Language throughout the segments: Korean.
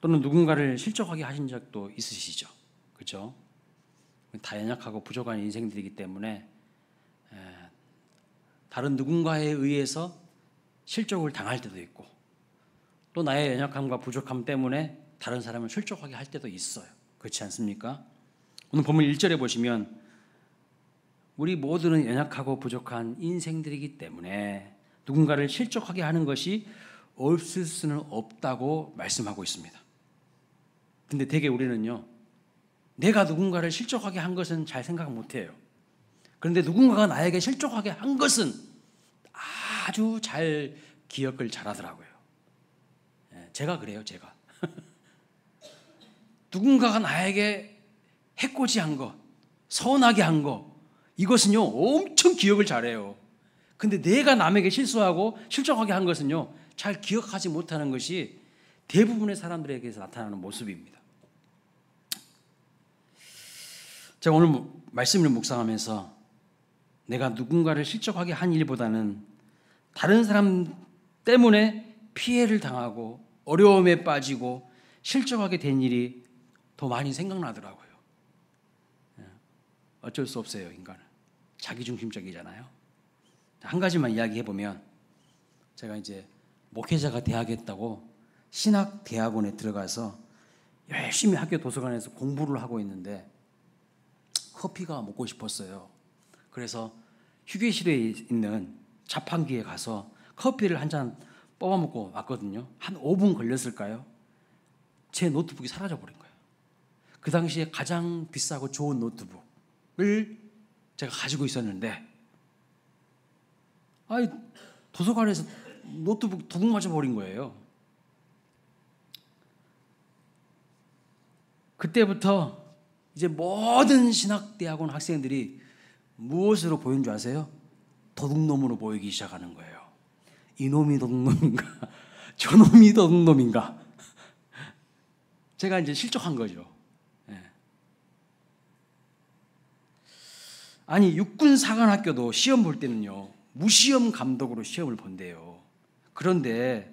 또는 누군가를 실족하게 하신 적도 있으시죠? 그렇죠? 다 연약하고 부족한 인생들이기 때문에 다른 누군가에 의해서 실족을 당할 때도 있고, 또 나의 연약함과 부족함 때문에 다른 사람을 실족하게 할 때도 있어요. 그렇지 않습니까? 오늘 본문 1절에 보시면 우리 모두는 연약하고 부족한 인생들이기 때문에 누군가를 실족하게 하는 것이 없을 수는 없다고 말씀하고 있습니다. 근데 되게 우리는요, 내가 누군가를 실족하게 한 것은 잘 생각 못해요. 그런데 누군가가 나에게 실족하게 한 것은 아주 잘 기억을 잘하더라고요. 제가 그래요, 제가. 누군가가 나에게 해코지한 것, 서운하게 한 것, 이것은요 엄청 기억을 잘해요. 근데 내가 남에게 실수하고 실족하게 한 것은요 잘 기억하지 못하는 것이 대부분의 사람들에게서 나타나는 모습입니다. 제가 오늘 말씀을 묵상하면서 내가 누군가를 실족하게 한 일보다는 다른 사람 때문에 피해를 당하고 어려움에 빠지고 실족하게 된 일이 더 많이 생각나더라고요. 어쩔 수 없어요, 인간은. 자기중심적이잖아요. 한 가지만 이야기해보면, 제가 이제 목회자가 돼야겠다고 신학대학원에 들어가서 열심히 학교 도서관에서 공부를 하고 있는데 커피가 먹고 싶었어요. 그래서 휴게실에 있는 자판기에 가서 커피를 한 잔 뽑아 먹고 왔거든요. 한 5분 걸렸을까요? 제 노트북이 사라져 버린 거예요. 그 당시에 가장 비싸고 좋은 노트북을 제가 가지고 있었는데, 도서관에서 노트북 도둑 맞아 버린 거예요. 그때부터 이제 모든 신학대학원 학생들이 무엇으로 보이는 줄 아세요? 도둑놈으로 보이기 시작하는 거예요. 이놈이 도둑놈인가? 저놈이 도둑놈인가? 제가 이제 실족한 거죠. 아니, 육군사관학교도 시험 볼 때는요 무시험 감독으로 시험을 본대요. 그런데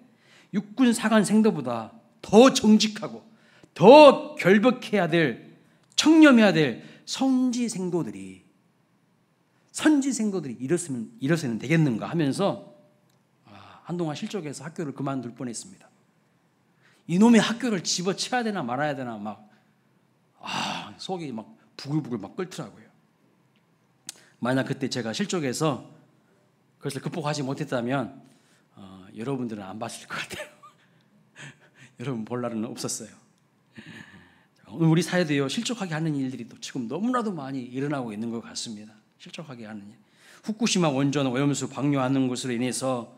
육군사관생도보다 더 정직하고 더 결벽해야 될, 청렴해야 될 선지생도들이 이러서는 되겠는가 하면서 한동안 실족해서 학교를 그만둘 뻔했습니다. 이놈의 학교를 집어쳐야 되나 말아야 되나 속이 막 부글부글 막 끓더라고요. 만약 그때 제가 실족해서 그것을 극복하지 못했다면 여러분들은 안 봤을 것 같아요. 여러분 볼 날은 없었어요. 오늘 우리 사회도요 실족하게 하는 일들이 또 지금 너무나도 많이 일어나고 있는 것 같습니다. 실족하게 하는 일. 후쿠시마 원전 오염수 방류하는 것으로 인해서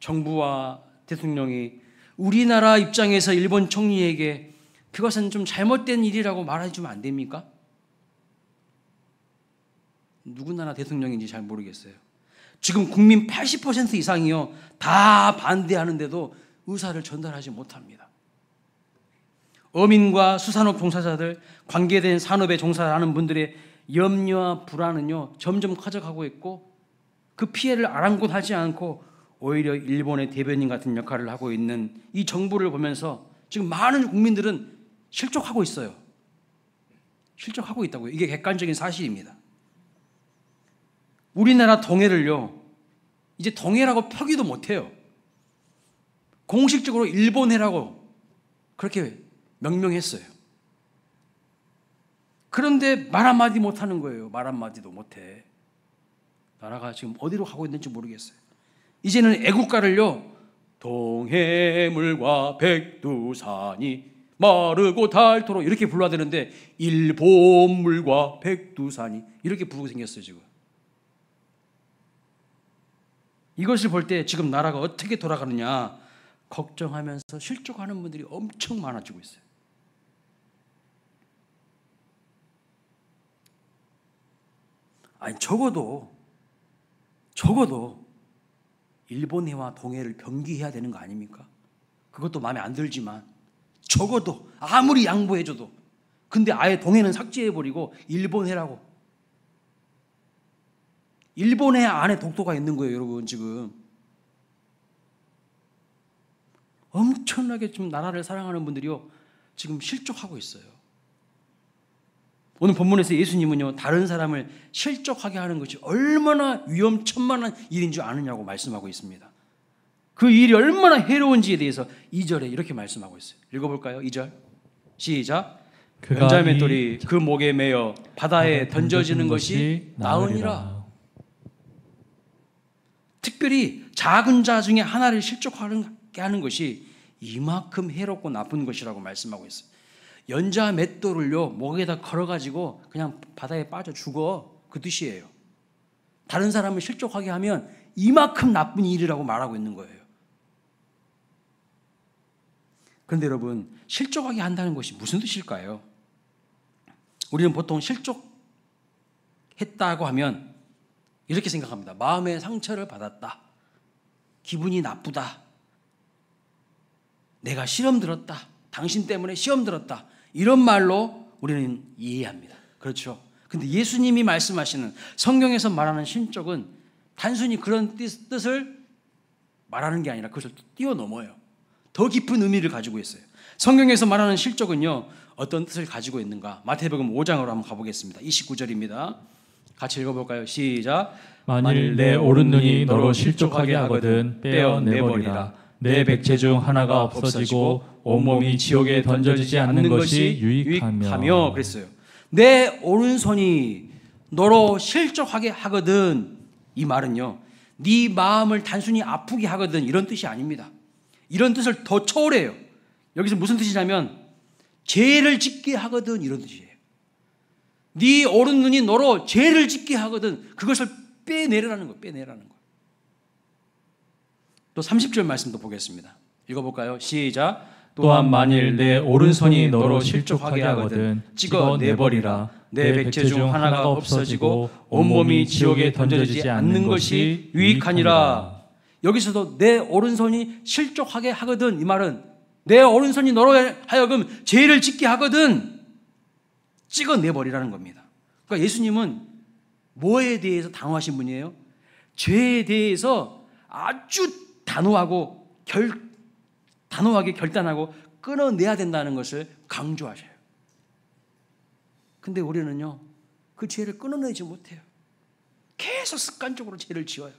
정부와 대통령이 우리나라 입장에서 일본 총리에게 그것은 좀 잘못된 일이라고 말해주면 안 됩니까? 누구 나라 대통령인지 잘 모르겠어요. 지금 국민 80% 이상이요 다 반대하는데도 의사를 전달하지 못합니다. 어민과 수산업 종사자들, 관계된 산업에 종사하는 분들의 염려와 불안은요 점점 커져가고 있고, 그 피해를 아랑곳하지 않고 오히려 일본의 대변인 같은 역할을 하고 있는 이 정부를 보면서 지금 많은 국민들은 실족하고 있어요. 실족하고 있다고요. 이게 객관적인 사실입니다. 우리나라 동해를요 이제 동해라고 표기도 못해요. 공식적으로 일본해라고 그렇게 명명했어요. 그런데 말 한마디 못하는 거예요. 말 한마디도 못해. 나라가 지금 어디로 가고 있는지 모르겠어요. 이제는 애국가를요 동해물과 백두산이 마르고 닳도록 이렇게 불러야 되는데 일본물과 백두산이 이렇게 부르고 생겼어요. 지금 이것을 볼 때 지금 나라가 어떻게 돌아가느냐 걱정하면서 실족하는 분들이 엄청 많아지고 있어요. 아니 적어도 일본해와 동해를 병기해야 되는 거 아닙니까? 그것도 마음에 안 들지만 적어도 아무리 양보해줘도, 근데 아예 동해는 삭제해버리고 일본해라고. 일본해 안에 독도가 있는 거예요, 여러분. 지금 엄청나게 좀 나라를 사랑하는 분들이요 지금 실족하고 있어요. 오늘 본문에서 예수님은요, 다른 사람을 실족하게 하는 것이 얼마나 위험천만한 일인 줄 아느냐고 말씀하고 있습니다. 그 일이 얼마나 해로운지에 대해서 2절에 이렇게 말씀하고 있어요. 읽어볼까요? 2절 시작. 연자맷돌이 그 목에 매여 바다에 던져지는 것이 나으니라. 특별히 작은 자 중에 하나를 실족하게 하는 것이 이만큼 해롭고 나쁜 것이라고 말씀하고 있어요. 연자 맷돌을요 목에다 걸어가지고 그냥 바다에 빠져 죽어, 그 뜻이에요. 다른 사람을 실족하게 하면 이만큼 나쁜 일이라고 말하고 있는 거예요. 그런데 여러분, 실족하게 한다는 것이 무슨 뜻일까요? 우리는 보통 실족했다고 하면 이렇게 생각합니다. 마음의 상처를 받았다, 기분이 나쁘다, 내가 시험 들었다, 당신 때문에 시험 들었다, 이런 말로 우리는 이해합니다. 그렇죠? 근데 예수님이 말씀하시는, 성경에서 말하는 실족은 단순히 그런 뜻을 말하는 게 아니라 그것을 뛰어넘어요. 더 깊은 의미를 가지고 있어요. 성경에서 말하는 실족은요, 어떤 뜻을 가지고 있는가? 마태복음 5장으로 한번 가보겠습니다. 29절입니다. 같이 읽어볼까요? 시작. 만일 내 오른눈이 너로 실족하게 하거든 빼어내버리라. 내 백체 중 하나가 없어지고 온몸이 지옥에 던져지지 않는 것이 유익하며. 그랬어요. 내 오른손이 너로 실족하게 하거든, 이 말은요, 네 마음을 단순히 아프게 하거든, 이런 뜻이 아닙니다. 이런 뜻을 더 초월해요. 여기서 무슨 뜻이냐면 죄를 짓게 하거든, 이런 뜻이에요. 네 오른눈이 너로 죄를 짓게 하거든, 그것을 빼내라는 거예요. 빼내라는 거예요. 또 30절 말씀도 보겠습니다. 읽어볼까요? 시작. 또한 만일 내 오른손이 너로 실족하게 하거든 찍어내버리라. 내 백체 중 하나가 없어지고 온몸이 지옥에 던져지지 않는 것이 유익하니라. 여기서도 내 오른손이 실족하게 하거든, 이 말은 내 오른손이 너로 하여금 죄를 짓게 하거든 찍어내버리라는 겁니다. 그러니까 예수님은 뭐에 대해서 당황하신 분이에요? 죄에 대해서 아주 단호하게 결단하고 끊어내야 된다는 것을 강조하셔요. 근데 우리는요, 그 죄를 끊어내지 못해요. 계속 습관적으로 죄를 지어요.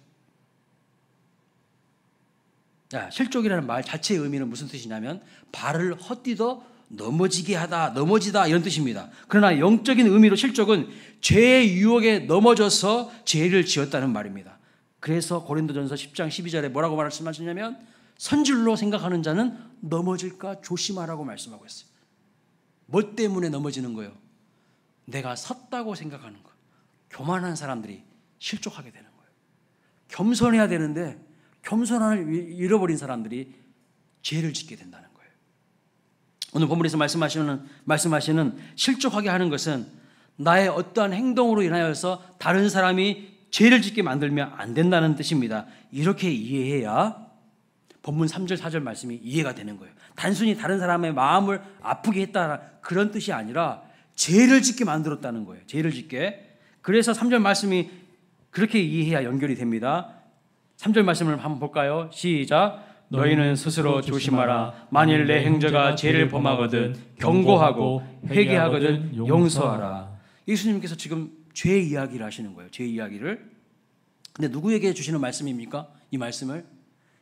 자, 실족이라는 말 자체의 의미는 무슨 뜻이냐면 발을 헛디뎌 넘어지게 하다, 넘어지다, 이런 뜻입니다. 그러나 영적인 의미로 실족은 죄의 유혹에 넘어져서 죄를 지었다는 말입니다. 그래서 고린도전서 10장 12절에 뭐라고 말씀하시냐면 선질로 생각하는 자는 넘어질까 조심하라고 말씀하고 있어요. 뭐 때문에 넘어지는 거예요? 내가 섰다고 생각하는 거예요. 교만한 사람들이 실족하게 되는 거예요. 겸손해야 되는데 겸손함을 잃어버린 사람들이 죄를 짓게 된다는 거예요. 오늘 본문에서 말씀하시는 실족하게 하는 것은 나의 어떠한 행동으로 인하여서 다른 사람이 죄를 짓게 만들면 안 된다는 뜻입니다. 이렇게 이해해야 본문 3절 4절 말씀이 이해가 되는 거예요. 단순히 다른 사람의 마음을 아프게 했다, 그런 뜻이 아니라 죄를 짓게 만들었다는 거예요. 죄를 짓게. 그래서 3절 말씀이 그렇게 이해해야 연결이 됩니다. 3절 말씀을 한번 볼까요? 시작. 너희는 스스로 조심하라. 만일 내 형제가 죄를 범하거든 경고하고 회개하거든 용서하라. 예수님께서 지금 죄 이야기를 하시는 거예요. 죄 이야기를. 근데 누구에게 주시는 말씀입니까? 이 말씀을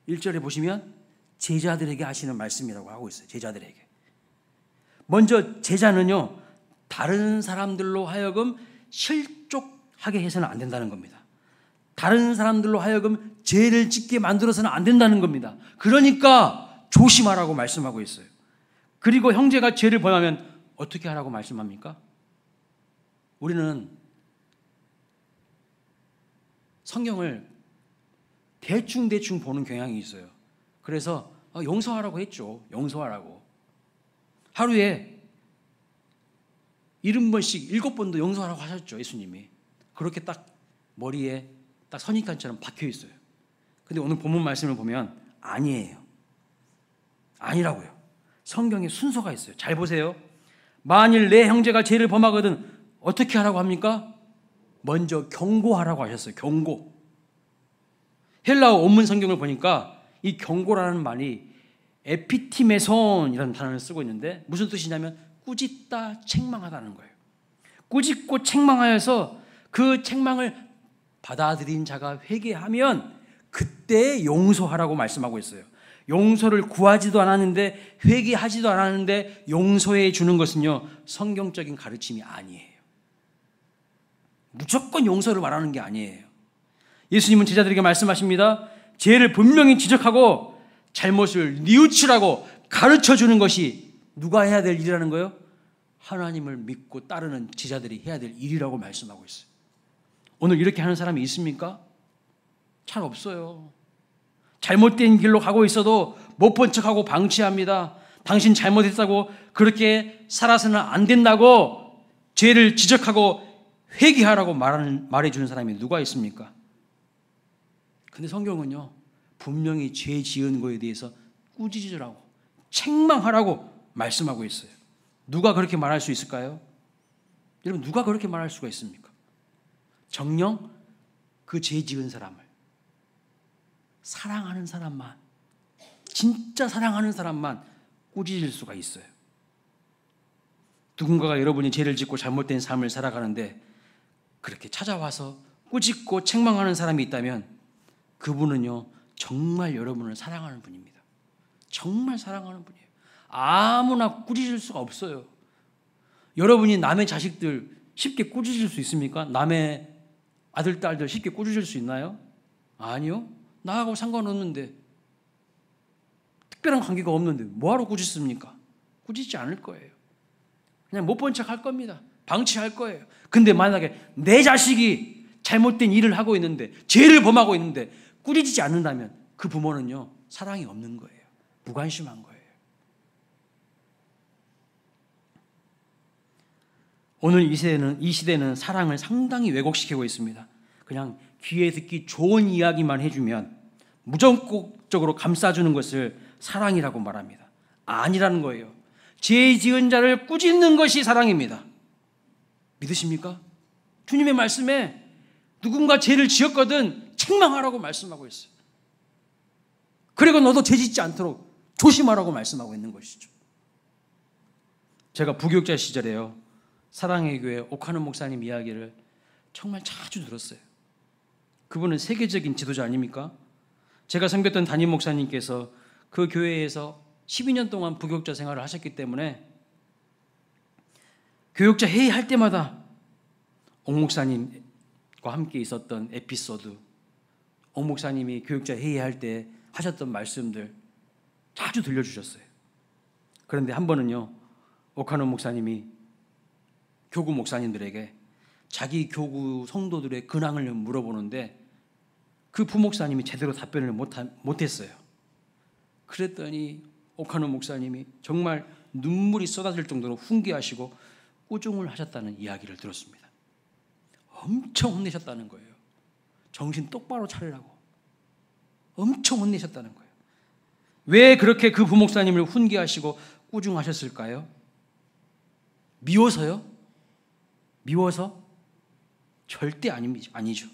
1절에 보시면 제자들에게 하시는 말씀이라고 하고 있어요. 제자들에게. 먼저 제자는요, 다른 사람들로 하여금 실족하게 해서는 안 된다는 겁니다. 다른 사람들로 하여금 죄를 짓게 만들어서는 안 된다는 겁니다. 그러니까 조심하라고 말씀하고 있어요. 그리고 형제가 죄를 범하면 어떻게 하라고 말씀합니까? 우리는 성경을 대충 보는 경향이 있어요. 그래서 용서하라고 했죠. 용서하라고. 하루에 70번씩 7번도 용서하라고 하셨죠. 예수님이. 그렇게 딱 머리에 딱 선입관처럼 박혀 있어요. 근데 오늘 본문 말씀을 보면 아니에요. 아니라고요. 성경에 순서가 있어요. 잘 보세요. 만일 내 형제가 죄를 범하거든 어떻게 하라고 합니까? 먼저 경고하라고 하셨어요. 경고. 헬라어 원문 성경을 보니까 이 경고라는 말이 에피티메손이라는 단어를 쓰고 있는데 무슨 뜻이냐면 꾸짖다, 책망하다는 거예요. 꾸짖고 책망하여서 그 책망을 받아들인 자가 회개하면 그때 용서하라고 말씀하고 있어요. 용서를 구하지도 않았는데, 회개하지도 않았는데 용서해 주는 것은요, 성경적인 가르침이 아니에요. 무조건 용서를 말하는 게 아니에요. 예수님은 제자들에게 말씀하십니다. 죄를 분명히 지적하고 잘못을 뉘우치라고 가르쳐 주는 것이 누가 해야 될 일이라는 거예요? 하나님을 믿고 따르는 제자들이 해야 될 일이라고 말씀하고 있어요. 오늘 이렇게 하는 사람이 있습니까? 잘 없어요. 잘못된 길로 가고 있어도 못 본 척하고 방치합니다. 당신 잘못했다고 그렇게 살아서는 안 된다고 죄를 지적하고 회개하라고 말해주는 사람이 누가 있습니까? 근데 성경은요, 분명히 죄 지은 거에 대해서 꾸짖으라고, 책망하라고 말씀하고 있어요. 누가 그렇게 말할 수 있을까요? 여러분, 누가 그렇게 말할 수가 있습니까? 정녕 그 죄 지은 사람을, 사랑하는 사람만, 진짜 사랑하는 사람만 꾸짖을 수가 있어요. 누군가가 여러분이 죄를 짓고 잘못된 삶을 살아가는데 그렇게 찾아와서 꾸짖고 책망하는 사람이 있다면 그분은요, 정말 여러분을 사랑하는 분입니다. 정말 사랑하는 분이에요. 아무나 꾸짖을 수가 없어요. 여러분이 남의 자식들 쉽게 꾸짖을 수 있습니까? 남의 아들, 딸들 쉽게 꾸짖을 수 있나요? 아니요. 나하고 상관없는데, 특별한 관계가 없는데 뭐하러 꾸짖습니까? 꾸짖지 않을 거예요. 그냥 못 본 척 할 겁니다. 방치할 거예요. 근데 만약에 내 자식이 잘못된 일을 하고 있는데, 죄를 범하고 있는데 꾸짖지 않는다면 그 부모는요, 사랑이 없는 거예요. 무관심한 거예요. 오늘 이 시대는 사랑을 상당히 왜곡시키고 있습니다. 그냥 귀에 듣기 좋은 이야기만 해주면 무조건적으로 감싸주는 것을 사랑이라고 말합니다. 아니라는 거예요. 죄 지은 자를 꾸짖는 것이 사랑입니다. 믿으십니까? 주님의 말씀에 누군가 죄를 지었거든 책망하라고 말씀하고 있어요. 그리고 너도 죄 짓지 않도록 조심하라고 말씀하고 있는 것이죠. 제가 부교육자 시절에요, 사랑의 교회 옥하는 목사님 이야기를 정말 자주 들었어요. 그분은 세계적인 지도자 아닙니까? 제가 섬겼던 담임 목사님께서 그 교회에서 12년 동안 부교육자 생활을 하셨기 때문에 교육자 회의할 때마다 옥 목사님과 함께 있었던 에피소드, 옥 목사님이 교육자 회의할 때 하셨던 말씀들 자주 들려주셨어요. 그런데 한 번은요, 옥하는 목사님이 교구 목사님들에게 자기 교구 성도들의 근황을 물어보는데 그 부목사님이 제대로 답변을 못했어요. 그랬더니 옥하는 목사님이 정말 눈물이 쏟아질 정도로 훈계하시고 꾸중을 하셨다는 이야기를 들었습니다. 엄청 혼내셨다는 거예요. 정신 똑바로 차리라고 엄청 혼내셨다는 거예요. 왜 그렇게 그 부목사님을 훈계하시고 꾸중하셨을까요? 미워서요? 미워서? 절대 아니죠.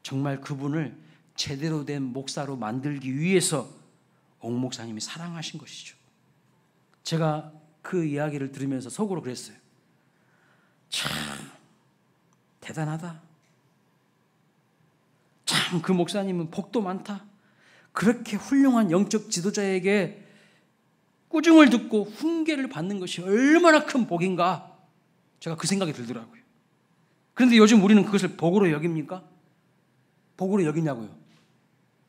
정말 그분을 제대로 된 목사로 만들기 위해서 옥 목사님이 사랑하신 것이죠. 제가 그 이야기를 들으면서 속으로 그랬어요. 참 대단하다. 참 그 목사님은 복도 많다. 그렇게 훌륭한 영적 지도자에게 꾸중을 듣고 훈계를 받는 것이 얼마나 큰 복인가, 제가 그 생각이 들더라고요. 그런데 요즘 우리는 그것을 복으로 여깁니까? 복으로 여기냐고요?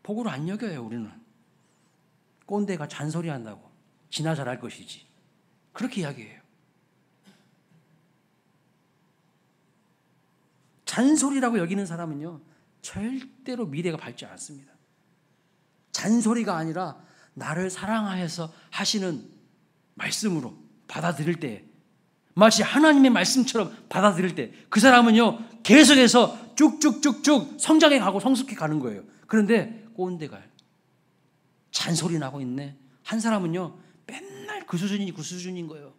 복으로 안 여겨요. 우리는 꼰대가 잔소리한다고 지나 잘할 것이지, 그렇게 이야기해요. 잔소리라고 여기는 사람은요, 절대로 미래가 밝지 않습니다. 잔소리가 아니라 나를 사랑하여서 하시는 말씀으로 받아들일 때, 마치 하나님의 말씀처럼 받아들일 때 그 사람은요, 계속해서 쭉쭉쭉쭉 성장해 가고 성숙해 가는 거예요. 그런데 꼰대가 잔소리 나고 있네. 한 사람은요, 맨날 그 수준인 거예요.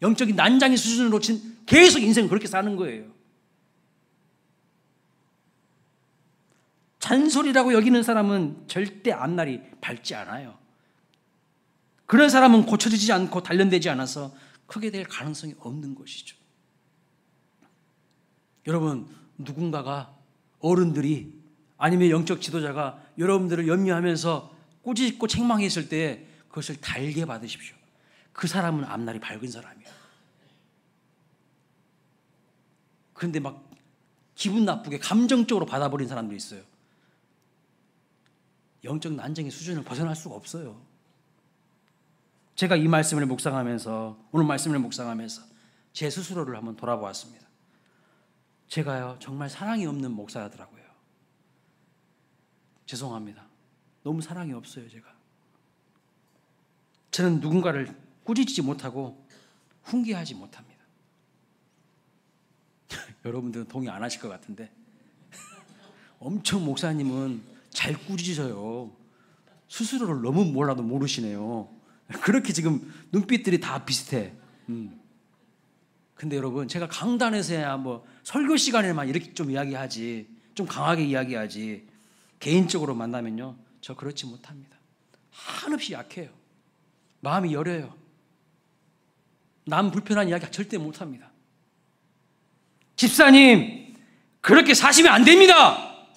영적인 난장의 수준으로 계속 인생을 그렇게 사는 거예요. 잔소리라고 여기는 사람은 절대 앞날이 밝지 않아요. 그런 사람은 고쳐지지 않고 단련되지 않아서 크게 될 가능성이 없는 것이죠. 여러분, 누군가가, 어른들이 아니면 영적 지도자가 여러분들을 염려하면서 꾸짖고 책망했을 때 그것을 달게 받으십시오. 그 사람은 앞날이 밝은 사람이에요. 그런데 막 기분 나쁘게 감정적으로 받아버린 사람들이 있어요. 영적 난쟁이 수준을 벗어날 수가 없어요. 제가 이 말씀을 묵상하면서, 오늘 말씀을 묵상하면서 제 스스로를 한번 돌아보았습니다. 제가요, 정말 사랑이 없는 목사더라고요. 죄송합니다. 너무 사랑이 없어요, 제가. 저는 누군가를 꾸짖지 못하고 훈계하지 못합니다. 여러분들은 동의 안 하실 것 같은데 엄청 목사님은 잘 꾸짖으셔요. 스스로를 너무 몰라도 모르시네요. 그렇게 지금 눈빛들이 다 비슷해. 근데 여러분, 제가 강단에서야 뭐 설교 시간에만 이렇게 좀 이야기하지, 좀 강하게 이야기하지, 개인적으로 만나면요, 저 그렇지 못합니다. 한없이 약해요. 마음이 여려요. 남 불편한 이야기 절대 못합니다. 집사님, 그렇게 사시면 안 됩니다.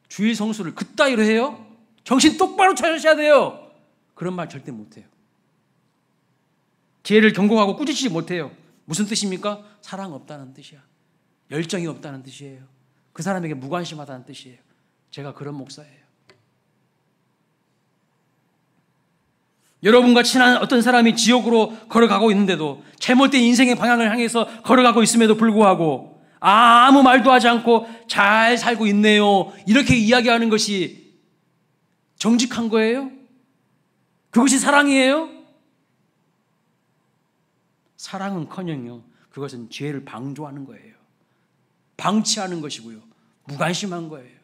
주일 성수를 그따위로 해요? 정신 똑바로 차리셔야 돼요. 그런 말 절대 못해요. 죄를 경고하고 꾸짖지 못해요. 무슨 뜻입니까? 사랑 없다는 뜻이야. 열정이 없다는 뜻이에요. 그 사람에게 무관심하다는 뜻이에요. 제가 그런 목사예요. 여러분과 친한 어떤 사람이 지옥으로 걸어가고 있는데도, 잘못된 인생의 방향을 향해서 걸어가고 있음에도 불구하고 아무 말도 하지 않고 잘 살고 있네요, 이렇게 이야기하는 것이 정직한 거예요? 그것이 사랑이에요? 사랑은커녕요, 그것은 죄를 방조하는 거예요. 방치하는 것이고요, 무관심한 거예요.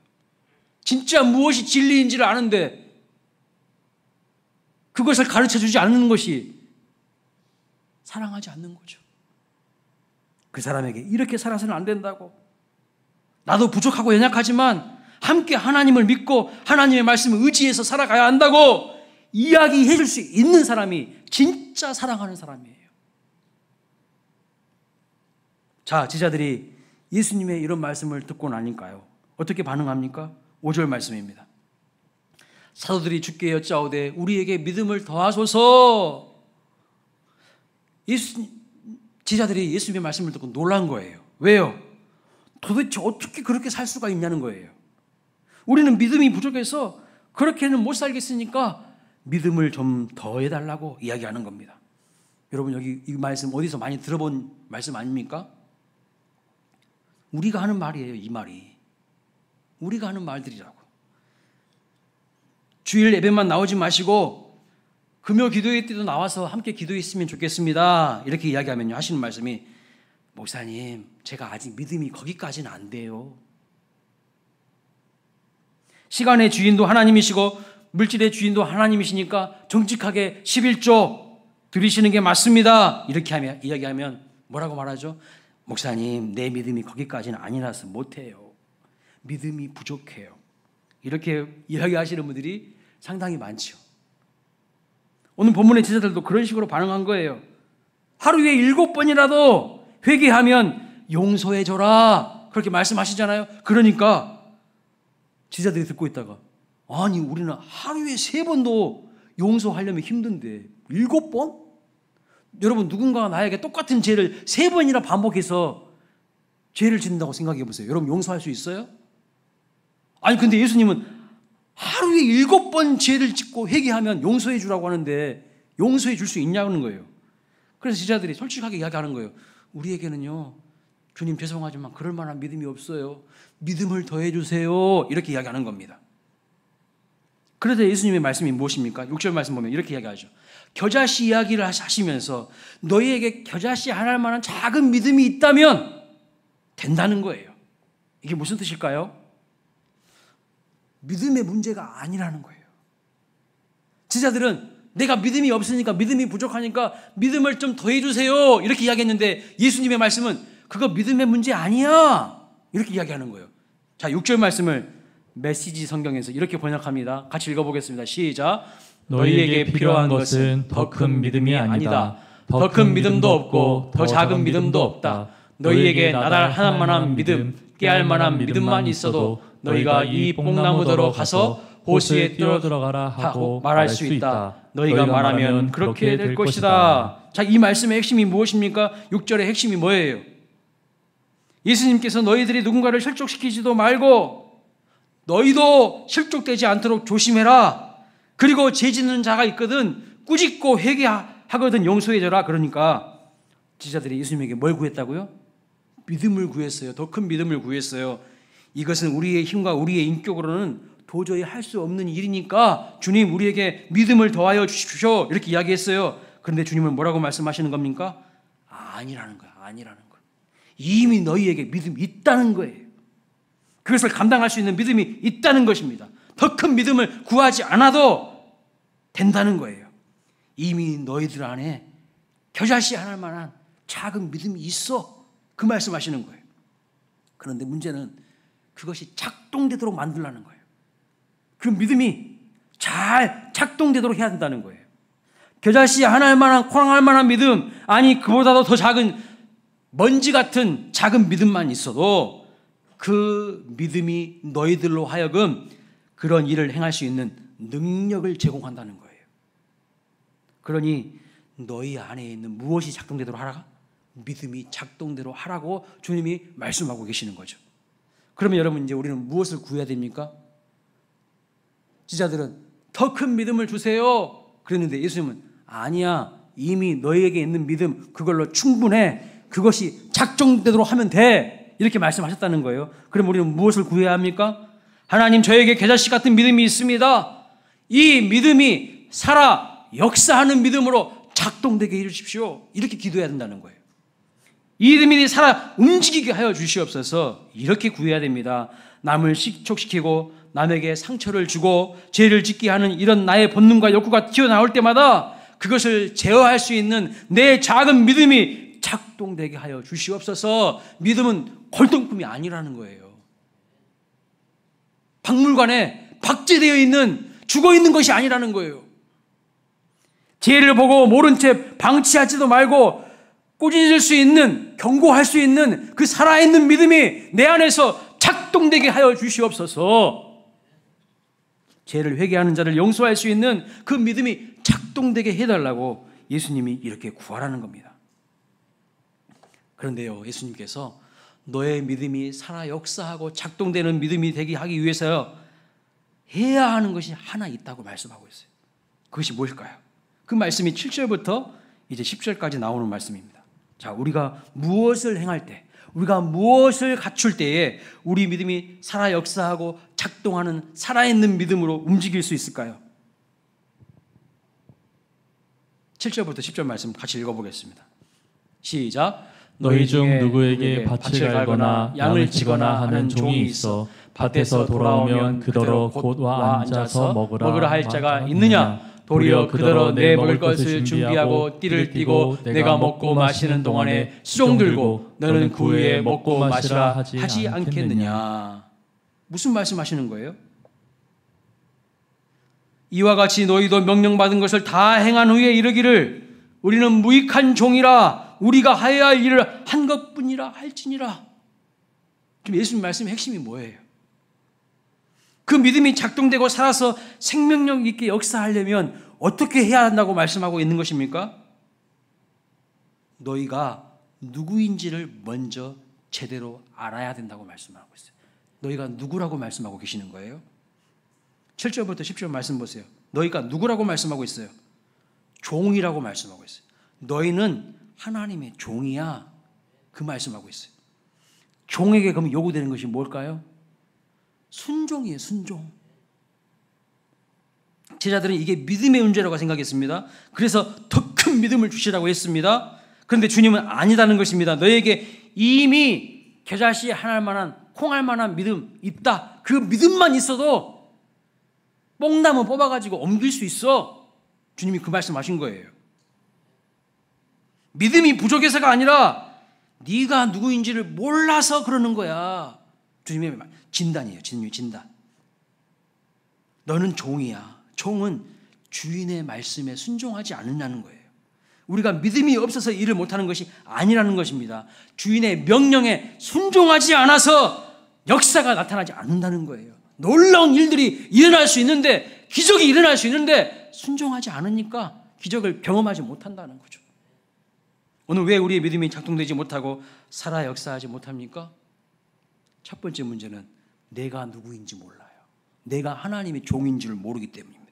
진짜 무엇이 진리인지를 아는데 그것을 가르쳐주지 않는 것이 사랑하지 않는 거죠. 그 사람에게 이렇게 살아서는 안 된다고, 나도 부족하고 연약하지만 함께 하나님을 믿고 하나님의 말씀을 의지해서 살아가야 한다고 이야기해 줄 수 있는 사람이 진짜 사랑하는 사람이에요. 자, 제자들이 예수님의 이런 말씀을 듣고 나니까요, 어떻게 반응합니까? 5절 말씀입니다. 사도들이 주께 여짜오되 우리에게 믿음을 더하소서. 제자들이 예수님의 말씀을 듣고 놀란 거예요. 왜요? 도대체 어떻게 그렇게 살 수가 있냐는 거예요. 우리는 믿음이 부족해서 그렇게는 못 살겠으니까 믿음을 좀 더해달라고 이야기하는 겁니다. 여러분, 여기 이 말씀 어디서 많이 들어본 말씀 아닙니까? 우리가 하는 말이에요. 이 말이 우리가 하는 말들이라고. 주일 예배만 나오지 마시고 금요 기도회 때도 나와서 함께 기도했으면 좋겠습니다, 이렇게 이야기하면요, 하시는 말씀이, 목사님, 제가 아직 믿음이 거기까지는 안 돼요. 시간의 주인도 하나님이시고 물질의 주인도 하나님이시니까 정직하게 11조 드리시는 게 맞습니다, 이렇게 이야기하면 뭐라고 말하죠? 목사님, 내 믿음이 거기까지는 아니라서 못해요. 믿음이 부족해요. 이렇게 이야기하시는 분들이 상당히 많죠. 오늘 본문의 제자들도 그런 식으로 반응한 거예요. 하루에 7번이라도 회개하면 용서해줘라, 그렇게 말씀하시잖아요. 그러니까 제자들이 듣고 있다가, 아니 우리는 하루에 3번도 용서하려면 힘든데 7번? 여러분, 누군가가 나에게 똑같은 죄를 3번이나 반복해서 죄를 짓는다고 생각해 보세요. 여러분, 용서할 수 있어요? 아니 근데 예수님은 하루에 7번 죄를 짓고 회개하면 용서해 주라고 하는데 용서해 줄 수 있냐는 거예요. 그래서 제자들이 솔직하게 이야기하는 거예요. 우리에게는요, 주님 죄송하지만 그럴 만한 믿음이 없어요. 믿음을 더해 주세요, 이렇게 이야기하는 겁니다. 그래서 예수님의 말씀이 무엇입니까? 6절 말씀 보면 이렇게 이야기하죠. 겨자씨 이야기를 하시면서 너희에게 겨자씨 하나할 만한 작은 믿음이 있다면 된다는 거예요. 이게 무슨 뜻일까요? 믿음의 문제가 아니라는 거예요. 제자들은 내가 믿음이 없으니까, 믿음이 부족하니까 믿음을 좀 더해 주세요, 이렇게 이야기했는데 예수님의 말씀은 그거 믿음의 문제 아니야, 이렇게 이야기하는 거예요. 자, 6절 말씀을 메시지 성경에서 이렇게 번역합니다. 같이 읽어보겠습니다. 시작. 너희에게 필요한 것은 더 큰 믿음이 아니다. 더 큰 믿음도 없고 더 작은 믿음도 없다. 너희에게 나달 하나만한 믿음, 깨알 만한 믿음만 있어도 너희가 이 뽕나무더러 가서 호수에 뛰어들어가라 하고 말할 수 있다. 너희가 말하면 그렇게 될 것이다. 자, 이 말씀의 핵심이 무엇입니까? 6절의 핵심이 뭐예요? 예수님께서 너희들이 누군가를 실족시키지도 말고 너희도 실족되지 않도록 조심해라. 그리고 죄짓는 자가 있거든 꾸짖고 회개하거든 용서해줘라. 그러니까 지자들이 예수님에게 뭘 구했다고요? 믿음을 구했어요. 더 큰 믿음을 구했어요. 이것은 우리의 힘과 우리의 인격으로는 도저히 할 수 없는 일이니까 주님 우리에게 믿음을 더하여 주십시오. 이렇게 이야기했어요. 그런데 주님은 뭐라고 말씀하시는 겁니까? 아니라는 거야. 아니라는 거야. 이미 너희에게 믿음이 있다는 거예요. 그것을 감당할 수 있는 믿음이 있다는 것입니다. 더 큰 믿음을 구하지 않아도 된다는 거예요. 이미 너희들 안에 겨자씨 하나 만한 작은 믿음이 있어. 그 말씀하시는 거예요. 그런데 문제는 그것이 작동되도록 만들라는 거예요. 그 믿음이 잘 작동되도록 해야 된다는 거예요. 겨자씨 하나 할 만한 콩 할 만한 믿음, 아니 그보다도 더 작은 먼지 같은 작은 믿음만 있어도 그 믿음이 너희들로 하여금 그런 일을 행할 수 있는 능력을 제공한다는 거예요. 그러니 너희 안에 있는 무엇이 작동되도록 하라가? 믿음이 작동대로 하라고 주님이 말씀하고 계시는 거죠. 그러면 여러분 이제 우리는 무엇을 구해야 됩니까? 지자들은 더 큰 믿음을 주세요 그랬는데 예수님은 아니야, 이미 너희에게 있는 믿음 그걸로 충분해. 그것이 작동되도록 하면 돼. 이렇게 말씀하셨다는 거예요. 그럼 우리는 무엇을 구해야 합니까? 하나님 저에게 겨자씨 같은 믿음이 있습니다. 이 믿음이 살아 역사하는 믿음으로 작동되게 해주십시오. 이렇게 기도해야 된다는 거예요. 이 믿음이 살아 움직이게 하여 주시옵소서. 이렇게 구해야 됩니다. 남을 실족시키고 남에게 상처를 주고 죄를 짓게 하는 이런 나의 본능과 욕구가 튀어나올 때마다 그것을 제어할 수 있는 내 작은 믿음이 작동되게 하여 주시옵소서. 믿음은 골동품이 아니라는 거예요. 박물관에 박제되어 있는 죽어있는 것이 아니라는 거예요. 죄를 보고 모른 채 방치하지도 말고 꾸짖을 수 있는, 경고할 수 있는 그 살아있는 믿음이 내 안에서 작동되게 하여 주시옵소서. 죄를 회개하는 자를 용서할 수 있는 그 믿음이 작동되게 해달라고 예수님이 이렇게 구하라는 겁니다. 그런데요, 예수님께서 너의 믿음이 살아 역사하고 작동되는 믿음이 되게 하기 위해서 해야 하는 것이 하나 있다고 말씀하고 있어요. 그것이 무엇일까요? 그 말씀이 7절부터 이제 10절까지 나오는 말씀입니다. 자, 우리가 무엇을 행할 때, 우리가 무엇을 갖출 때에 우리 믿음이 살아 역사하고 작동하는 살아있는 믿음으로 움직일 수 있을까요? 7절부터 10절 말씀 같이 읽어보겠습니다. 시작. 너희 중 누구에게 밭을 갈거나 양을 치거나 하는 종이 있어 밭에서 돌아오면 그더러 곧 와 앉아서 먹으라 할 자가 있느냐? 도리어 그더러 내 먹을 것을 준비하고 띠를 띠고 내가 먹고 마시는 동안에 수종 들고 너는 그 후에 먹고 마시라 하지 않겠느냐? 무슨 말씀하시는 거예요? 이와 같이 너희도 명령받은 것을 다 행한 후에 이르기를 우리는 무익한 종이라 우리가 하여야 할 일을 한 것뿐이라 할지니라. 지금 예수님 말씀의 핵심이 뭐예요? 그 믿음이 작동되고 살아서 생명력 있게 역사하려면 어떻게 해야 한다고 말씀하고 있는 것입니까? 너희가 누구인지를 먼저 제대로 알아야 된다고 말씀하고 있어요. 너희가 누구라고 말씀하고 계시는 거예요? 7절부터 10절 말씀 보세요. 너희가 누구라고 말씀하고 있어요? 종이라고 말씀하고 있어요. 너희는 하나님의 종이야. 그 말씀하고 있어요. 종에게 그럼 요구되는 것이 뭘까요? 순종이에요. 순종. 제자들은 이게 믿음의 문제라고 생각했습니다. 그래서 더 큰 믿음을 주시라고 했습니다. 그런데 주님은 아니다는 것입니다. 너에게 이미 겨자씨 하나 만한 콩 할 만한 믿음 있다. 그 믿음만 있어도 뽕나무 뽑아가지고 옮길 수 있어. 주님이 그 말씀하신 거예요. 믿음이 부족해서가 아니라 네가 누구인지를 몰라서 그러는 거야. 주님의 진단이에요. 주님의 진단. 너는 종이야. 종은 주인의 말씀에 순종하지 않느냐는 거예요. 우리가 믿음이 없어서 일을 못하는 것이 아니라는 것입니다. 주인의 명령에 순종하지 않아서 역사가 나타나지 않는다는 거예요. 놀라운 일들이 일어날 수 있는데, 기적이 일어날 수 있는데 순종하지 않으니까 기적을 경험하지 못한다는 거죠. 오늘 왜 우리의 믿음이 작동되지 못하고 살아 역사하지 못합니까? 첫 번째 문제는 내가 누구인지 몰라요. 내가 하나님의 종인지를 모르기 때문입니다.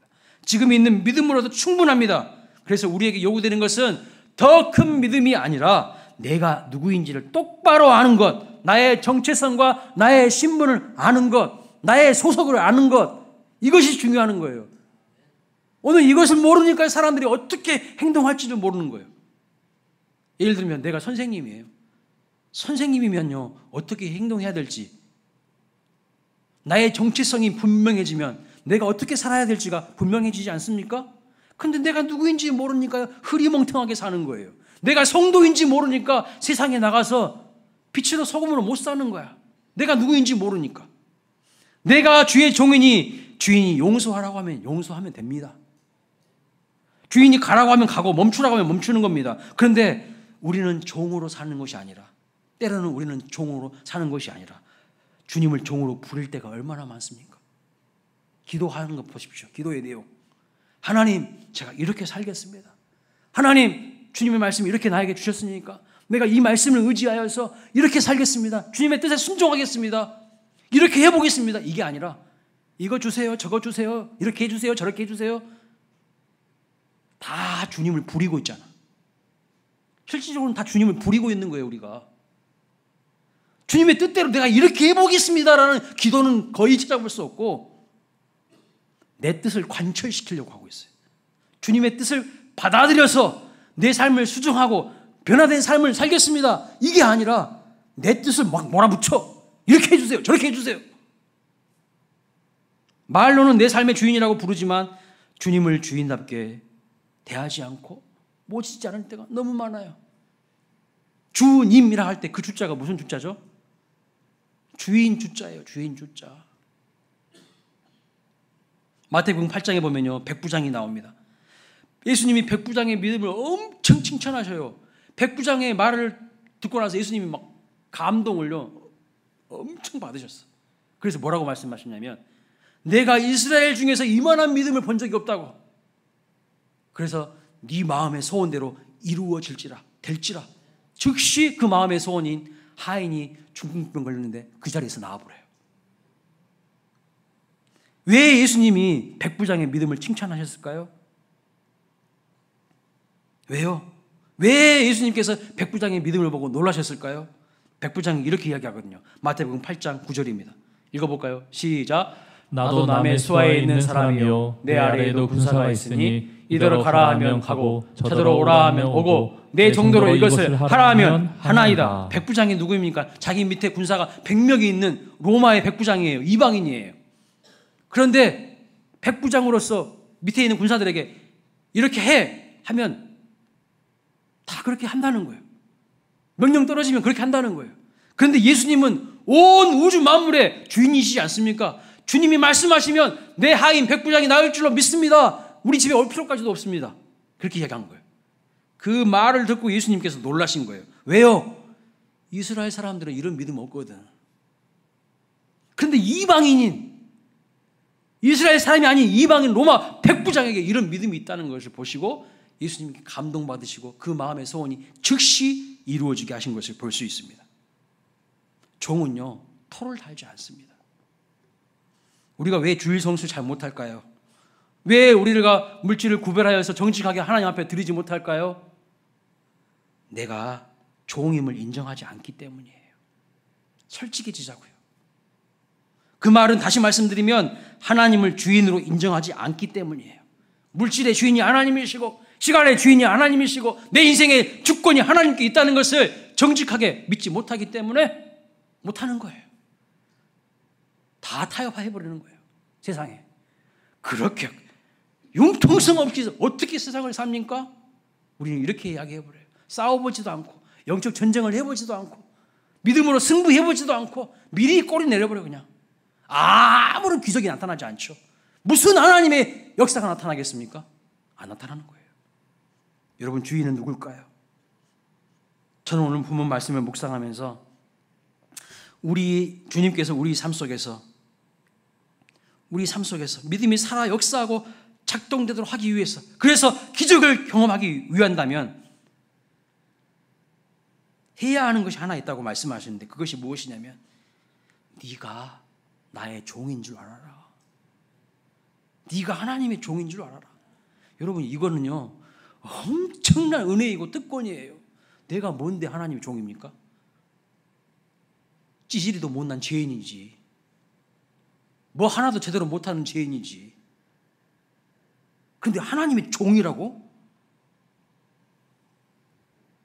지금 있는 믿음으로도 충분합니다. 그래서 우리에게 요구되는 것은 더 큰 믿음이 아니라 내가 누구인지를 똑바로 아는 것, 나의 정체성과 나의 신분을 아는 것, 나의 소속을 아는 것, 이것이 중요한 거예요. 오늘 이것을 모르니까 사람들이 어떻게 행동할지도 모르는 거예요. 예를 들면 내가 선생님이에요. 선생님이면요, 어떻게 행동해야 될지, 나의 정체성이 분명해지면 내가 어떻게 살아야 될지가 분명해지지 않습니까? 근데 내가 누구인지 모르니까 흐리멍텅하게 사는 거예요. 내가 성도인지 모르니까 세상에 나가서 빛으로 소금으로 못 사는 거야. 내가 누구인지 모르니까. 내가 주의 종이니 주인이 용서하라고 하면 용서하면 됩니다. 주인이 가라고 하면 가고 멈추라고 하면 멈추는 겁니다. 그런데 우리는 종으로 사는 것이 아니라, 때로는 우리는 종으로 사는 것이 아니라 주님을 종으로 부릴 때가 얼마나 많습니까? 기도하는 것 보십시오. 기도의 내용. 하나님, 제가 이렇게 살겠습니다. 하나님, 주님의 말씀이 이렇게 나에게 주셨으니까 내가 이 말씀을 의지하여서 이렇게 살겠습니다. 주님의 뜻에 순종하겠습니다. 이렇게 해보겠습니다. 이게 아니라 이거 주세요, 저거 주세요, 이렇게 해주세요, 저렇게 해주세요. 다 주님을 부리고 있잖아. 실질적으로는 다 주님을 부리고 있는 거예요. 우리가 주님의 뜻대로 내가 이렇게 해보겠습니다라는 기도는 거의 찾아볼 수 없고, 내 뜻을 관철시키려고 하고 있어요. 주님의 뜻을 받아들여서 내 삶을 수정하고 변화된 삶을 살겠습니다. 이게 아니라 내 뜻을 막 몰아붙여. 이렇게 해주세요, 저렇게 해주세요. 말로는 내 삶의 주인이라고 부르지만 주님을 주인답게 대하지 않고 모시지 않을 때가 너무 많아요. 주님이라 할 때 그 주자가 무슨 주자죠? 주인 주자예요. 주인 주자. 마태복음 8장에 보면요, 백부장이 나옵니다. 예수님이 백부장의 믿음을 엄청 칭찬하셔요. 백부장의 말을 듣고 나서 예수님이 막 감동을요 엄청 받으셨어. 그래서 뭐라고 말씀하셨냐면, 내가 이스라엘 중에서 이만한 믿음을 본 적이 없다고. 그래서 네 마음의 소원대로 이루어질지라, 될지라. 즉시 그 마음의 소원인 하인이 중풍병 걸렸는데 그 자리에서 나와버려요. 왜 예수님이 백부장의 믿음을 칭찬하셨을까요? 왜요? 왜 예수님께서 백부장의 믿음을 보고 놀라셨을까요? 백부장이 이렇게 이야기하거든요. 마태복음 8장 9절입니다. 읽어볼까요? 시작. 나도 남의 수하에 있는 사람이요 내 아래에도 군사가 있으니 이더러 가라 하면 가고 저더러 오라 하면 오고 내 정도로 이것을 하라 하면 하나이다. 백부장이 누구입니까? 자기 밑에 군사가 100명이 있는 로마의 백부장이에요. 이방인이에요. 그런데 백부장으로서 밑에 있는 군사들에게 이렇게 해 하면 다 그렇게 한다는 거예요. 명령 떨어지면 그렇게 한다는 거예요. 그런데 예수님은 온 우주 만물의 주인이시지 않습니까? 주님이 말씀하시면 내 하인 백부장이 나을 줄로 믿습니다. 우리 집에 올 필요까지도 없습니다. 그렇게 이야기한 거예요. 그 말을 듣고 예수님께서 놀라신 거예요. 왜요? 이스라엘 사람들은 이런 믿음 없거든. 그런데 이방인인, 이스라엘 사람이 아닌 이방인 로마 백부장에게 이런 믿음이 있다는 것을 보시고 예수님께 감동받으시고 그 마음의 소원이 즉시 이루어지게 하신 것을 볼 수 있습니다. 종은요, 토를 달지 않습니다. 우리가 왜 주일 성수 잘 못할까요? 왜 우리가 물질을 구별하여서 정직하게 하나님 앞에 드리지 못할까요? 내가 종임을 인정하지 않기 때문이에요. 솔직해지자고요. 그 말은 다시 말씀드리면 하나님을 주인으로 인정하지 않기 때문이에요. 물질의 주인이 하나님이시고 시간의 주인이 하나님이시고 내 인생의 주권이 하나님께 있다는 것을 정직하게 믿지 못하기 때문에 못하는 거예요. 다 타협해버리는 거예요. 세상에. 그렇게 융통성 없이 어떻게 세상을 삽니까? 우리는 이렇게 이야기해버려요. 싸워보지도 않고 영적 전쟁을 해보지도 않고 믿음으로 승부해보지도 않고 미리 꼬리 내려버려요. 그냥 아무런 기적이 나타나지 않죠. 무슨 하나님의 역사가 나타나겠습니까? 안 나타나는 거예요. 여러분 주인은 누굴까요? 저는 오늘 본문 말씀을 묵상하면서 우리 주님께서 우리 삶 속에서 믿음이 살아 역사하고 작동되도록 하기 위해서, 그래서 기적을 경험하기 위한다면 해야 하는 것이 하나 있다고 말씀하시는데, 그것이 무엇이냐면 네가 나의 종인 줄 알아라. 네가 하나님의 종인 줄 알아라. 여러분 이거는요 엄청난 은혜이고 특권이에요. 내가 뭔데 하나님의 종입니까? 찌질이도 못난 죄인이지, 뭐 하나도 제대로 못하는 죄인이지. 그런데 하나님의 종이라고?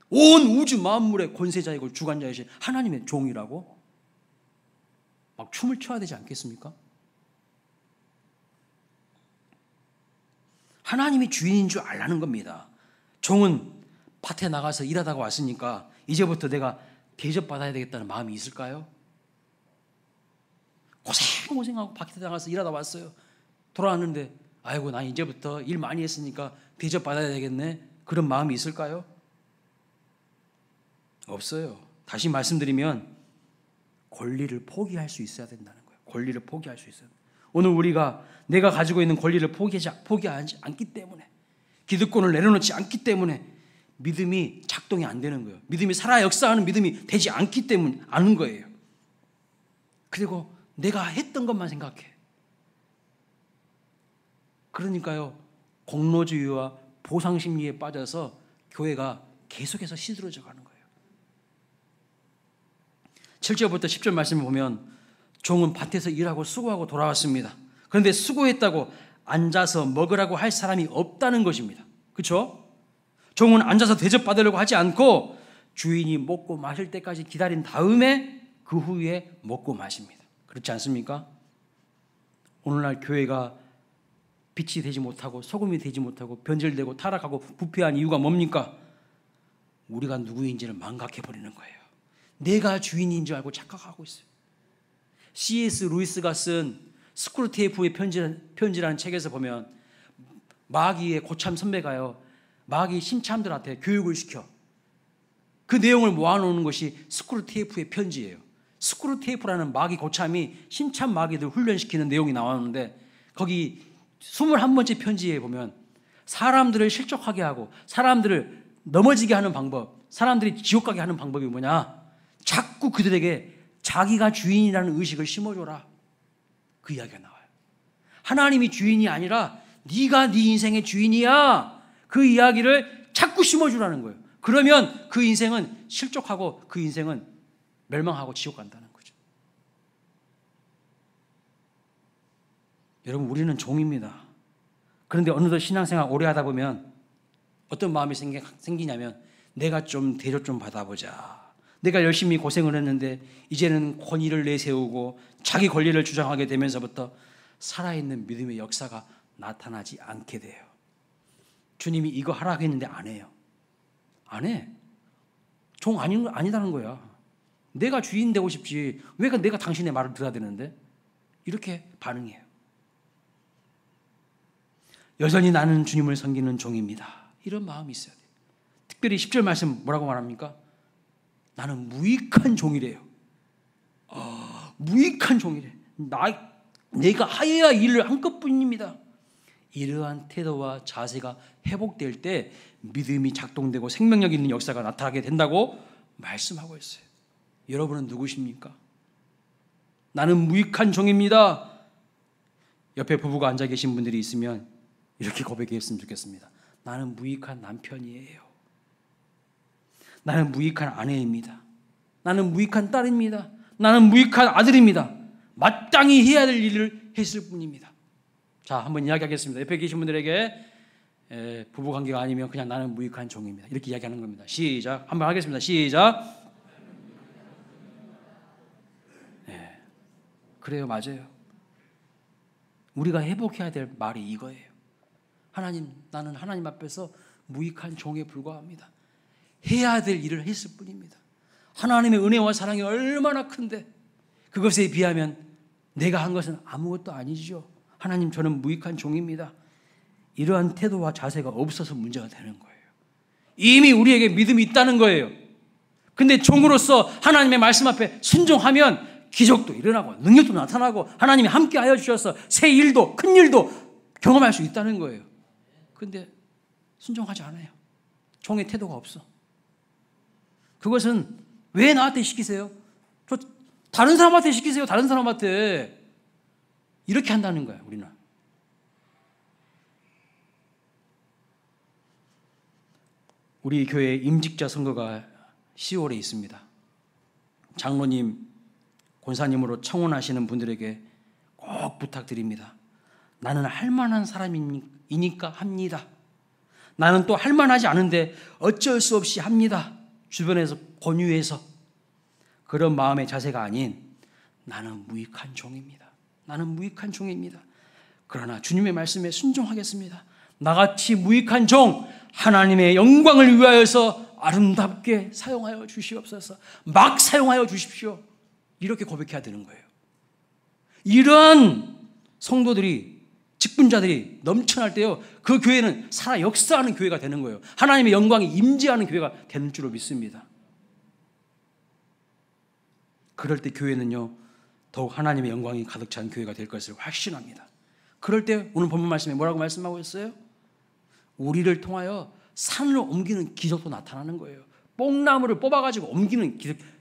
온 우주 만물의 권세자이고 주관자이신 하나님의 종이라고? 막 춤을 춰야 되지 않겠습니까? 하나님이 주인인 줄 알라는 겁니다. 종은 밭에 나가서 일하다가 왔으니까 이제부터 내가 대접받아야 되겠다는 마음이 있을까요? 고생하고 밭에 나가서 일하다 왔어요. 돌아왔는데 아이고 난 이제부터 일 많이 했으니까 대접받아야 되겠네, 그런 마음이 있을까요? 없어요. 다시 말씀드리면 권리를 포기할 수 있어야 된다는 거예요. 권리를 포기할 수 있어요. 오늘 우리가 내가 가지고 있는 권리를 포기하지 않기 때문에, 기득권을 내려놓지 않기 때문에 믿음이 작동이 안 되는 거예요. 믿음이 살아 역사하는 믿음이 되지 않기 때문에 아는 거예요. 그리고 내가 했던 것만 생각해. 그러니까요 공로주의와 보상심리에 빠져서 교회가 계속해서 시들어져 가는 거예요. 7절부터 10절 말씀을 보면 종은 밭에서 일하고 수고하고 돌아왔습니다. 그런데 수고했다고 앉아서 먹으라고 할 사람이 없다는 것입니다. 그렇죠? 종은 앉아서 대접받으려고 하지 않고 주인이 먹고 마실 때까지 기다린 다음에 그 후에 먹고 마십니다. 그렇지 않습니까? 오늘날 교회가 빛이 되지 못하고 소금이 되지 못하고 변질되고 타락하고 부패한 이유가 뭡니까? 우리가 누구인지를 망각해버리는 거예요. 내가 주인인 줄 알고 착각하고 있어요. C.S. 루이스가 쓴 스크루테이프의 편지라는 책에서 보면 마귀의 고참 선배가요 마귀 신참들한테 교육을 시켜. 그 내용을 모아놓는 것이 스크루테이프의 편지예요. 스크루테이프라는 마귀 고참이 신참 마귀들 훈련시키는 내용이 나왔는데, 거기 21번째 편지에 보면 사람들을 실족하게 하고 사람들을 넘어지게 하는 방법, 사람들이 지옥 가게 하는 방법이 뭐냐, 자꾸 그들에게 자기가 주인이라는 의식을 심어줘라, 그 이야기가 나와요. 하나님이 주인이 아니라 네가 네 인생의 주인이야, 그 이야기를 자꾸 심어주라는 거예요. 그러면 그 인생은 실족하고 그 인생은 멸망하고 지옥 간다는 거죠. 여러분 우리는 종입니다. 그런데 어느덧 신앙생활 오래 하다 보면 어떤 마음이 생기냐면 내가 좀 대접 좀 받아보자. 내가 열심히 고생을 했는데 이제는 권위를 내세우고 자기 권리를 주장하게 되면서부터 살아있는 믿음의 역사가 나타나지 않게 돼요. 주님이 이거 하라고 했는데 안 해요. 안 해. 종 아니다는 거야. 내가 주인 되고 싶지 왜 내가 당신의 말을 들어야 되는데, 이렇게 반응해요. 여전히 나는 주님을 섬기는 종입니다, 이런 마음이 있어야 돼요. 특별히 10절 말씀 뭐라고 말합니까? 나는 무익한 종이래요. 무익한 종이래. 내가 하여야 일을 한 것뿐입니다. 이러한 태도와 자세가 회복될 때 믿음이 작동되고 생명력 있는 역사가 나타나게 된다고 말씀하고 있어요. 여러분은 누구십니까? 나는 무익한 종입니다. 옆에 부부가 앉아 계신 분들이 있으면 이렇게 고백했으면 좋겠습니다. 나는 무익한 남편이에요. 나는 무익한 아내입니다. 나는 무익한 딸입니다. 나는 무익한 아들입니다. 마땅히 해야 될 일을 했을 뿐입니다. 자, 한번 이야기하겠습니다. 옆에 계신 분들에게 부부관계가 아니면 그냥 나는 무익한 종입니다, 이렇게 이야기하는 겁니다. 시작. 한번 하겠습니다. 시작. 네, 그래요. 맞아요. 우리가 회복해야 될 말이 이거예요. 하나님, 나는 하나님 앞에서 무익한 종에 불과합니다. 해야 될 일을 했을 뿐입니다. 하나님의 은혜와 사랑이 얼마나 큰데 그것에 비하면 내가 한 것은 아무것도 아니죠. 하나님, 저는 무익한 종입니다. 이러한 태도와 자세가 없어서 문제가 되는 거예요. 이미 우리에게 믿음이 있다는 거예요. 근데 종으로서 하나님의 말씀 앞에 순종하면 기적도 일어나고 능력도 나타나고 하나님이 함께하여 주셔서 새 일도 큰 일도 경험할 수 있다는 거예요. 근데 순종하지 않아요. 종의 태도가 없어. 그것은 왜 나한테 시키세요? 다른 사람한테 시키세요. 다른 사람한테. 이렇게 한다는 거야, 우리는. 우리 교회 임직자 선거가 10월에 있습니다. 장로님, 권사님으로 청원하시는 분들에게 꼭 부탁드립니다. 나는 할 만한 사람이니까 합니다. 나는 또 할 만하지 않은데 어쩔 수 없이 합니다. 주변에서 권유해서. 그런 마음의 자세가 아닌 나는 무익한 종입니다. 나는 무익한 종입니다. 그러나 주님의 말씀에 순종하겠습니다. 나같이 무익한 종, 하나님의 영광을 위하여서 아름답게 사용하여 주시옵소서. 막 사용하여 주십시오. 이렇게 고백해야 되는 거예요. 이러한 성도들이, 직분자들이 넘쳐날 때요, 그 교회는 살아 역사하는 교회가 되는 거예요. 하나님의 영광이 임재하는 교회가 되는 줄로 믿습니다. 그럴 때 교회는요, 더욱 하나님의 영광이 가득 찬 교회가 될 것을 확신합니다. 그럴 때 오늘 본문 말씀에 뭐라고 말씀하고 있어요? 우리를 통하여 산을 옮기는 기적도 나타나는 거예요. 뽕나무를 뽑아가지고 옮기는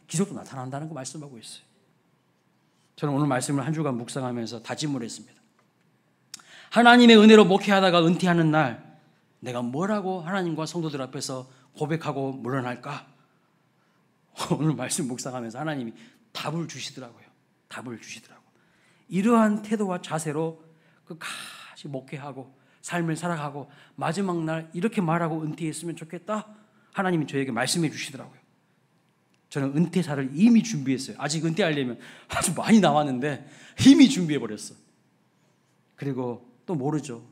기적도 나타난다는 거 말씀하고 있어요. 저는 오늘 말씀을 한 주간 묵상하면서 다짐을 했습니다. 하나님의 은혜로 목회하다가 은퇴하는 날 내가 뭐라고 하나님과 성도들 앞에서 고백하고 물러날까? 오늘 말씀 묵상하면서 하나님이 답을 주시더라고요. 답을 주시더라고요. 이러한 태도와 자세로 끝까지 목회하고 삶을 살아가고 마지막 날 이렇게 말하고 은퇴했으면 좋겠다. 하나님이 저에게 말씀해 주시더라고요. 저는 은퇴사를 이미 준비했어요. 아직 은퇴하려면 아주 많이 남았는데 이미 준비해버렸어. 그리고 또 모르죠.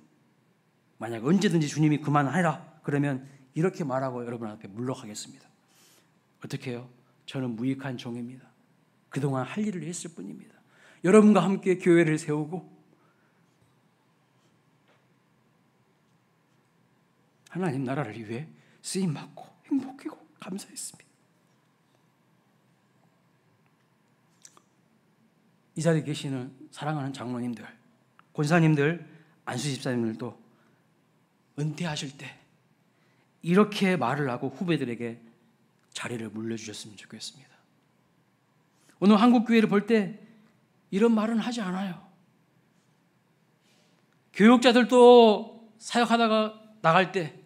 만약 언제든지 주님이 그만하라 그러면 이렇게 말하고 여러분 앞에 물러가겠습니다. 어떻게 해요? 저는 무익한 종입니다. 그동안 할 일을 했을 뿐입니다. 여러분과 함께 교회를 세우고 하나님 나라를 위해 쓰임받고 행복하고 감사했습니다. 이 자리에 계시는 사랑하는 장로님들, 권사님들, 안수 집사님들도 은퇴하실 때 이렇게 말을 하고 후배들에게 자리를 물려주셨으면 좋겠습니다. 오늘 한국 교회를 볼 때 이런 말은 하지 않아요. 교육자들도 사역하다가 나갈 때,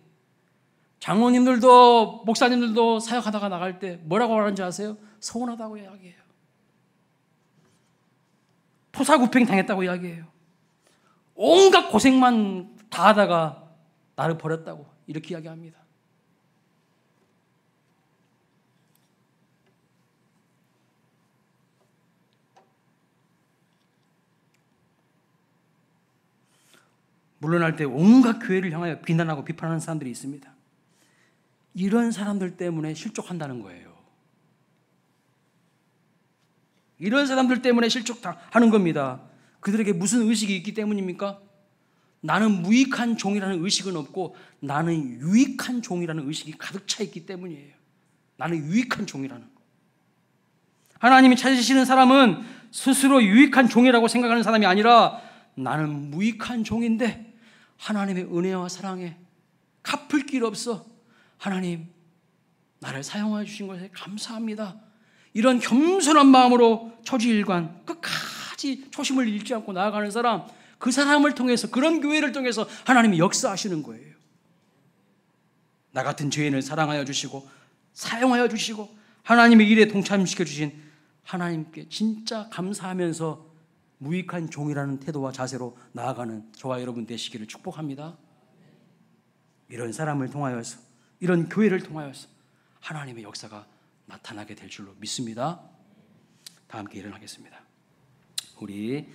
장로님들도 목사님들도 사역하다가 나갈 때 뭐라고 말하는지 아세요? 서운하다고 이야기해요. 토사구팽 당했다고 이야기해요. 온갖 고생만 다 하다가 나를 버렸다고 이렇게 이야기합니다. 물러날 때 온갖 교회를 향하여 비난하고 비판하는 사람들이 있습니다. 이런 사람들 때문에 실족한다는 거예요. 이런 사람들 때문에 실족하는 겁니다. 그들에게 무슨 의식이 있기 때문입니까? 나는 무익한 종이라는 의식은 없고 나는 유익한 종이라는 의식이 가득 차 있기 때문이에요. 나는 유익한 종이라는 거. 하나님이 찾으시는 사람은 스스로 유익한 종이라고 생각하는 사람이 아니라 나는 무익한 종인데 하나님의 은혜와 사랑에 갚을 길 없어. 하나님 나를 사용하여 주신 것에 감사합니다. 이런 겸손한 마음으로 초지일관 끝까지 초심을 잃지 않고 나아가는 사람, 그 사람을 통해서, 그런 교회를 통해서 하나님이 역사하시는 거예요. 나 같은 죄인을 사랑하여 주시고 사용하여 주시고 하나님의 일에 동참시켜 주신 하나님께 진짜 감사하면서 무익한 종이라는 태도와 자세로 나아가는 저와 여러분 되시기를 축복합니다. 이런 사람을 통하여서, 이런 교회를 통하여서 하나님의 역사가 나타나게 될 줄로 믿습니다. 다 함께 일어나겠습니다. 우리